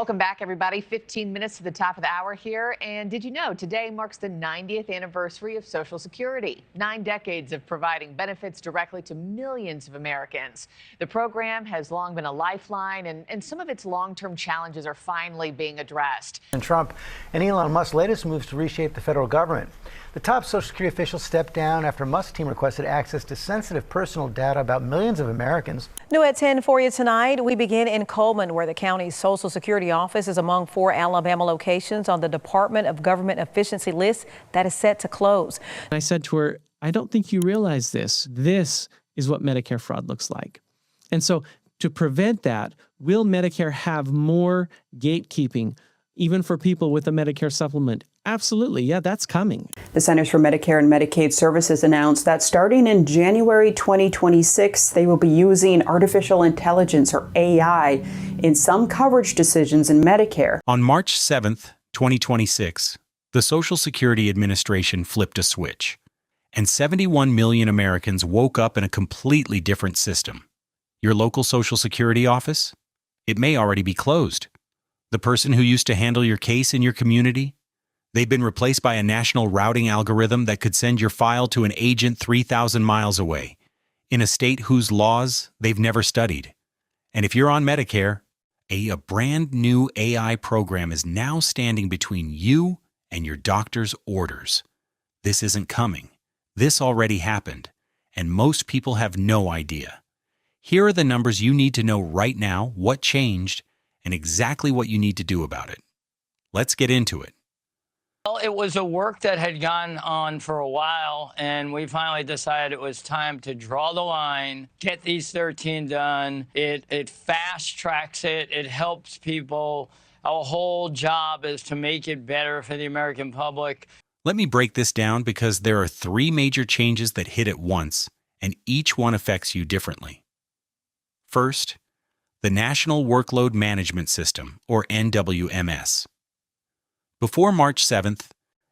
Welcome back, everybody. 15 minutes to the top of the hour here. And did you know today marks the 90th anniversary of Social Security? 9 decades of providing benefits directly to millions of Americans. The program has long been a lifeline, and some of its long-term challenges are finally being addressed. And Trump and Elon Musk's latest moves to reshape the federal government. The top Social Security officials stepped down after Musk's team requested access to sensitive personal data about millions of Americans. New at 10 for you tonight. We begin in Coleman, where the county's Social Security office is among 4 Alabama locations on the Department of Government Efficiency list that is set to close. I said to her, I don't think you realize this. This is what Medicare fraud looks like. And so to prevent that, will Medicare have more gatekeeping, even for people with a Medicare supplement? Absolutely. Yeah, that's coming. The Centers for Medicare and Medicaid Services announced that starting in January 2026, they will be using artificial intelligence, or AI, in some coverage decisions in Medicare. On March 7th, 2026, the Social Security Administration flipped a switch, and 71 million Americans woke up in a completely different system. Your local Social Security office? It may already be closed. The person who used to handle your case in your community? They've been replaced by a national routing algorithm that could send your file to an agent 3,000 miles away, in a state whose laws they've never studied. And if you're on Medicare, a brand new AI program is now standing between you and your doctor's orders. This isn't coming. This already happened, and most people have no idea. Here are the numbers you need to know right now, what changed, and exactly what you need to do about it. Let's get into it. Well, it was a work that had gone on for a while, and we finally decided it was time to draw the line, get these 13 done. It fast tracks it. It helps people. Our whole job is to make it better for the American public. Let me break this down because there are 3 major changes that hit at once, and each one affects you differently. First, the National Workload Management System, or NWMS. Before March 7th,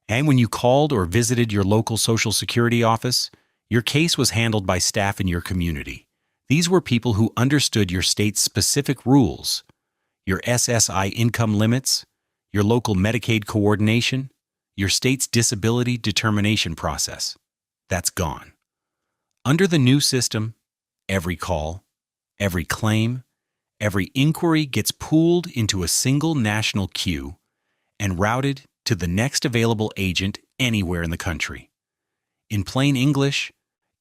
and when you called or visited your local Social Security office, your case was handled by staff in your community. These were people who understood your state's specific rules, your SSI income limits, your local Medicaid coordination, your state's disability determination process. That's gone. Under the new system, every call, every claim, every inquiry gets pooled into a single national queue and routed to the next available agent anywhere in the country. In plain English,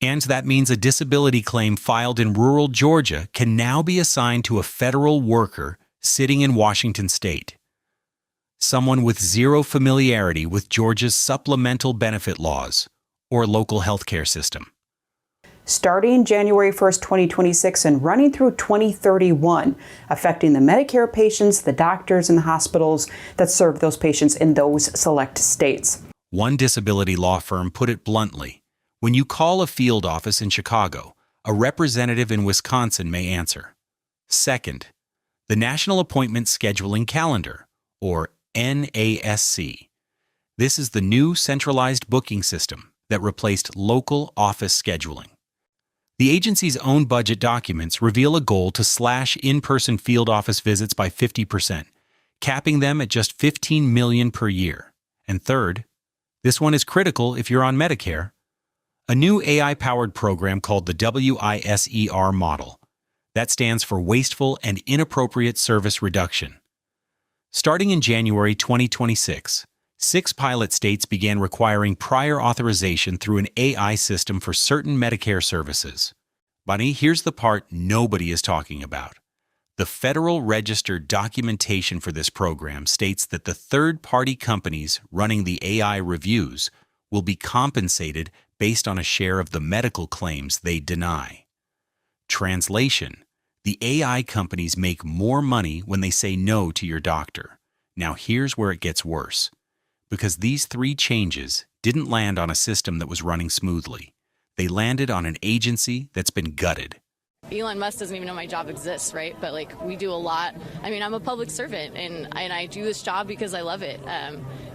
and that means a disability claim filed in rural Georgia can now be assigned to a federal worker sitting in Washington state. Someone with zero familiarity with Georgia's supplemental benefit laws or local healthcare system. Starting January 1st, 2026 and running through 2031, affecting the Medicare patients, the doctors, and the hospitals that serve those patients in those select states. One disability law firm put it bluntly: when you call a field office in Chicago, a representative in Wisconsin may answer. Second, the National Appointment Scheduling Calendar, or NASC. This is the new centralized booking system that replaced local office scheduling. The agency's own budget documents reveal a goal to slash in-person field office visits by 50%, capping them at just $15 million per year. And third, this one is critical if you're on Medicare, a new AI-powered program called the WISER model. That stands for Wasteful and Inappropriate Service Reduction. Starting in January 2026, 6 pilot states began requiring prior authorization through an AI system for certain Medicare services. Bunny, here's the part nobody is talking about. The Federal Register documentation for this program states that the third-party companies running the AI reviews will be compensated based on a share of the medical claims they deny. Translation: the AI companies make more money when they say no to your doctor. Now here's where it gets worse. Because these 3 changes didn't land on a system that was running smoothly. They landed on an agency that's been gutted. Elon Musk doesn't even know my job exists, right? But we do a lot. I mean, I'm a public servant, and I do this job because I love it.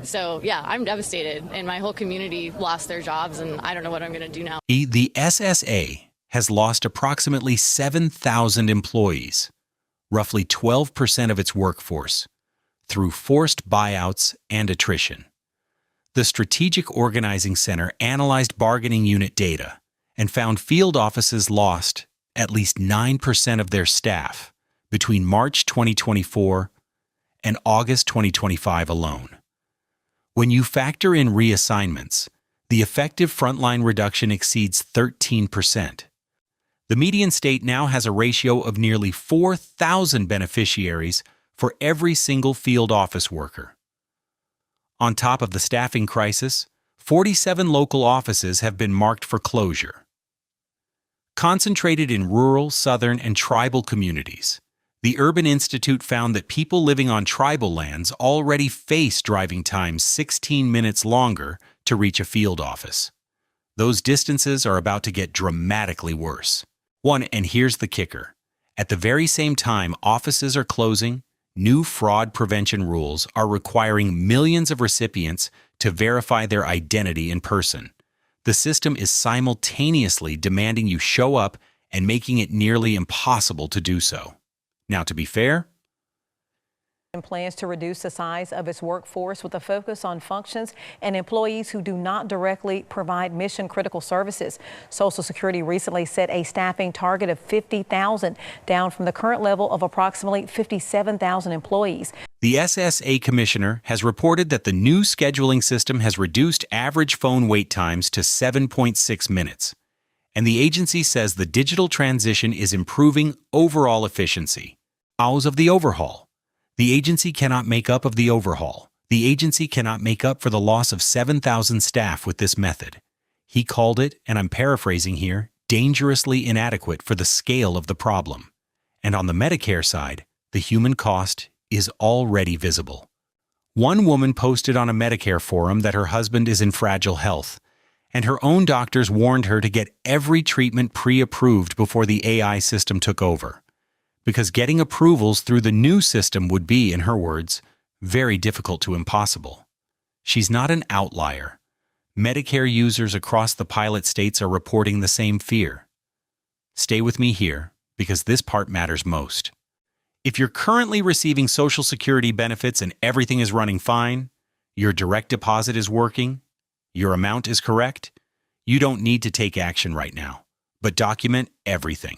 So yeah, I'm devastated, and my whole community lost their jobs, and I don't know what I'm going to do now. The SSA has lost approximately 7,000 employees, roughly 12% of its workforce, through forced buyouts and attrition. The Strategic Organizing Center analyzed bargaining unit data and found field offices lost at least 9% of their staff between March 2024 and August 2025 alone. When you factor in reassignments, the effective frontline reduction exceeds 13%. The median state now has a ratio of nearly 4,000 beneficiaries for every single field office worker. On top of the staffing crisis, 47 local offices have been marked for closure. Concentrated in rural, southern, and tribal communities, the Urban Institute found that people living on tribal lands already face driving times 16 minutes longer to reach a field office. Those distances are about to get dramatically worse. And here's the kicker. At the very same time offices are closing, new fraud prevention rules are requiring millions of recipients to verify their identity in person. The system is simultaneously demanding you show up and making it nearly impossible to do so. Now, to be fair, and plans to reduce the size of its workforce with a focus on functions and employees who do not directly provide mission-critical services. Social Security recently set a staffing target of 50,000, down from the current level of approximately 57,000 employees. The SSA commissioner has reported that the new scheduling system has reduced average phone wait times to 7.6 minutes, and the agency says the digital transition is improving overall efficiency. Hours of the overhaul. The agency cannot make up of the overhaul. The agency cannot make up for the loss of 7,000 staff with this method. He called it, and I'm paraphrasing here, dangerously inadequate for the scale of the problem. And on the Medicare side, the human cost is already visible. One woman posted on a Medicare forum that her husband is in fragile health, and her own doctors warned her to get every treatment pre-approved before the AI system took over, because getting approvals through the new system would be, in her words, very difficult to impossible. She's not an outlier. Medicare users across the pilot states are reporting the same fear. Stay with me here, because this part matters most. If you're currently receiving Social Security benefits and everything is running fine, your direct deposit is working, your amount is correct, you don't need to take action right now, but document everything.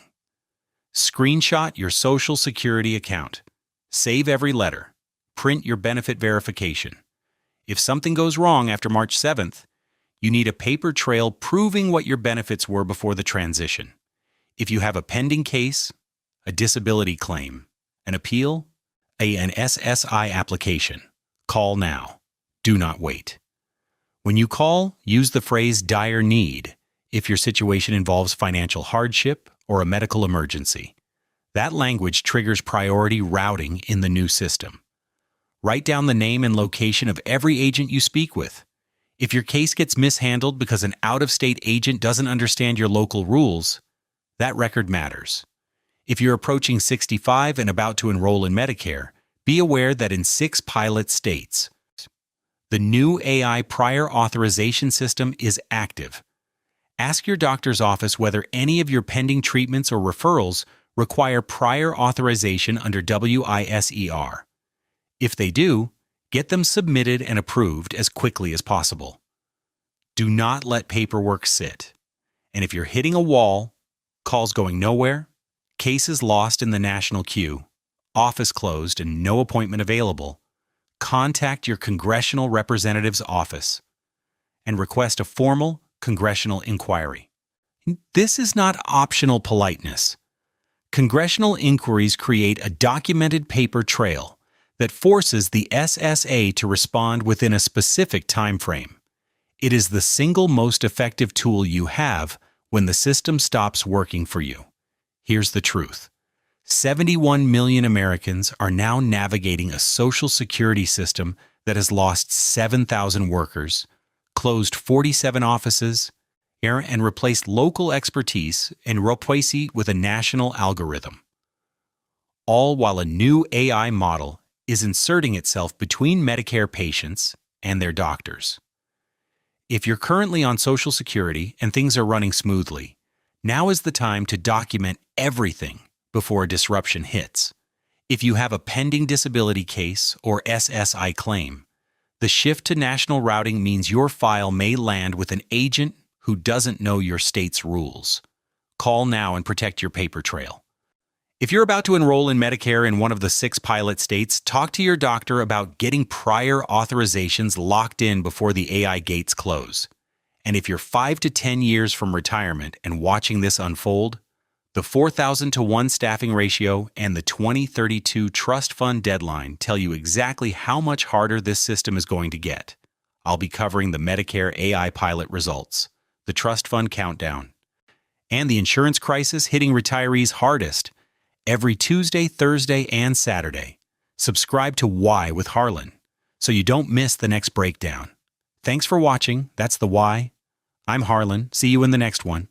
Screenshot your Social Security account. Save every letter. Print your benefit verification. If something goes wrong after March 7th, you need a paper trail proving what your benefits were before the transition. If you have a pending case, a disability claim, an appeal, an SSI application, call now. Do not wait. When you call, use the phrase dire need if your situation involves financial hardship or a medical emergency. That language triggers priority routing in the new system. Write down the name and location of every agent you speak with. If your case gets mishandled because an out-of-state agent doesn't understand your local rules, that record matters. If you're approaching 65 and about to enroll in Medicare, be aware that in 6 pilot states, the new AI prior authorization system is active. Ask your doctor's office whether any of your pending treatments or referrals require prior authorization under WISER. If they do, get them submitted and approved as quickly as possible. Do not let paperwork sit. And if you're hitting a wall, calls going nowhere, cases lost in the national queue, office closed and no appointment available, contact your congressional representative's office and request a formal congressional inquiry. This is not optional politeness. Congressional inquiries create a documented paper trail that forces the SSA to respond within a specific time frame. It is the single most effective tool you have when the system stops working for you. Here's the truth. 71 million Americans are now navigating a Social Security system that has lost 7,000 workers, closed 47 offices, and replaced local expertise and replaced it with a national algorithm. All while a new AI model is inserting itself between Medicare patients and their doctors. If you're currently on Social Security and things are running smoothly, now is the time to document everything before a disruption hits. If you have a pending disability case or SSI claim, the shift to national routing means your file may land with an agent who doesn't know your state's rules. Call now and protect your paper trail. If you're about to enroll in Medicare in one of the 6 pilot states, talk to your doctor about getting prior authorizations locked in before the AI gates close. And if you're 5 to 10 years from retirement and watching this unfold, the 4,000 to 1 staffing ratio and the 2032 trust fund deadline tell you exactly how much harder this system is going to get. I'll be covering the Medicare AI pilot results, the trust fund countdown, and the insurance crisis hitting retirees hardest every Tuesday, Thursday, and Saturday. Subscribe to Why with Harlan so you don't miss the next breakdown. Thanks for watching. That's the Why. I'm Harlan. See you in the next one.